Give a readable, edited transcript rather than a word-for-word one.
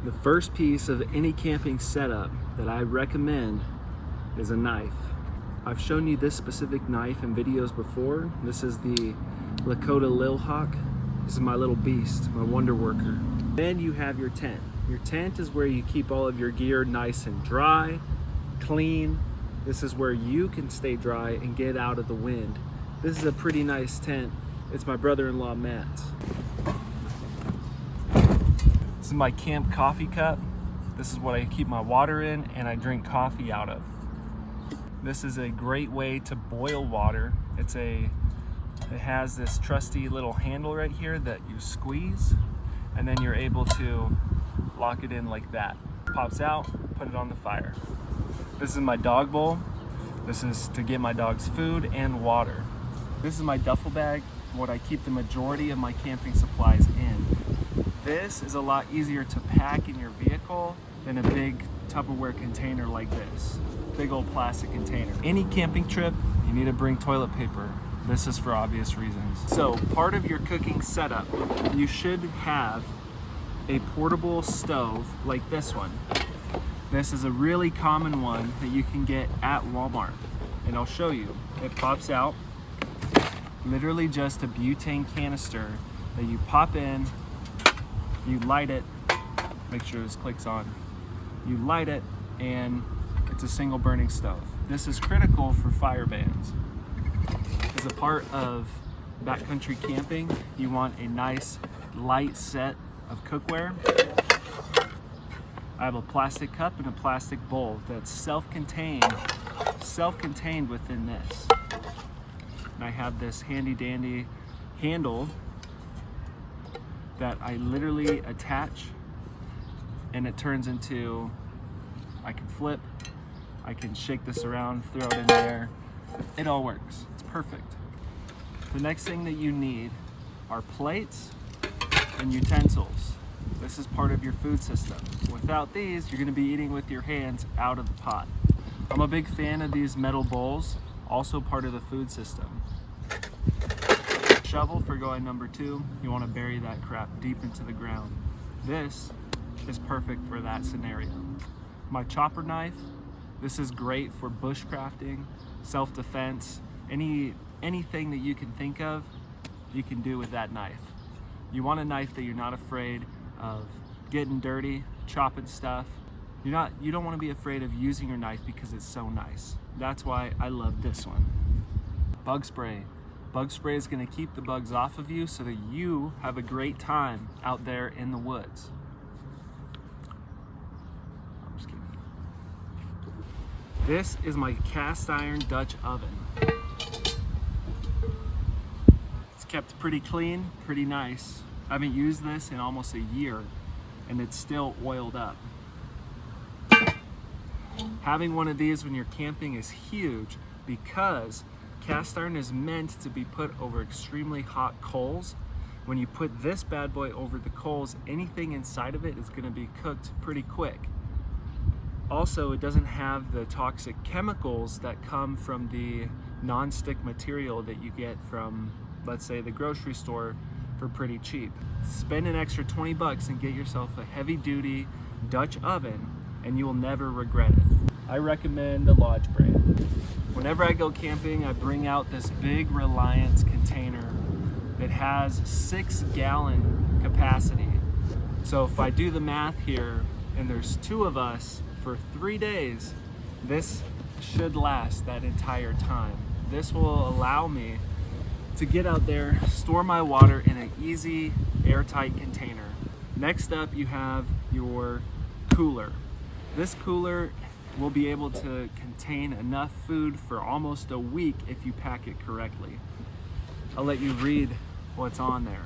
The first piece of any camping setup that I recommend is a knife. I've shown you this specific knife in videos before. This is the Lakota Lil Hawk. This is my little beast, my wonder worker. Then you have your tent. Your tent is where you keep all of your gear nice and dry, clean. This is where you can stay dry and get out of the wind. This is a pretty nice tent. It's my brother-in-law Matt's. This is my camp coffee cup. This is what I keep my water in and I drink coffee out of. This is a great way to boil water. It has this trusty little handle right here that you squeeze, and then you're able to lock it in like that. Pops out, put it on the fire. This is my dog bowl. This is to get my dog's food and water. This is my duffel bag, what I keep the majority of my camping supplies in. This is a lot easier to pack in your vehicle than a big Tupperware container like this. Big old plastic container. Any camping trip, you need to bring toilet paper. This is for obvious reasons. So part of your cooking setup, you should have a portable stove like this one. This is a really common one that you can get at Walmart. And I'll show you. It pops out, literally just a butane canister that you pop in, you light it, make sure this clicks on. You light it and it's a single burning stove. This is critical for fire bans. As a part of backcountry camping, you want a nice light set of cookware. I have a plastic cup and a plastic bowl that's self-contained within this. And I have this handy dandy handle that I literally attach, and it turns into, I can flip, I can shake this around, throw it in there. It all works. It's perfect. The next thing that you need are plates and utensils. This is part of your food system. Without these, you're gonna be eating with your hands out of the pot. I'm a big fan of these metal bowls, also part of the food system. Shovel for going number 2. You wanna bury that crap deep into the ground. This is perfect for that scenario. My chopper knife, this is great for bushcrafting, self-defense, anything that you can think of, you can do with that knife. You want a knife that you're not afraid of getting dirty, chopping stuff. You don't want to be afraid of using your knife because it's so nice. That's why I love this one. Bug spray. Bug spray is going to keep the bugs off of you so that you have a great time out there in the woods. I'm just kidding. This is my cast iron Dutch oven. It's kept pretty clean, pretty nice. I haven't used this in almost a year and it's still oiled up. Having one of these when you're camping is huge because cast iron is meant to be put over extremely hot coals. When you put this bad boy over the coals, anything inside of it is going to be cooked pretty quick. Also, it doesn't have the toxic chemicals that come from the non-stick material that you get from, let's say, the grocery store for pretty cheap. Spend an extra 20 bucks and get yourself a heavy-duty Dutch oven and you will never regret it. I recommend the Lodge brand. Whenever I go camping, I bring out this big Reliance container that has 6-gallon capacity. So if I do the math here and there's 2 of us for 3 days, this should last that entire time. This will allow me to get out there, store my water in an easy, airtight container. Next up, you have your cooler. This cooler will be able to contain enough food for almost a week if you pack it correctly. I'll let you read what's on there.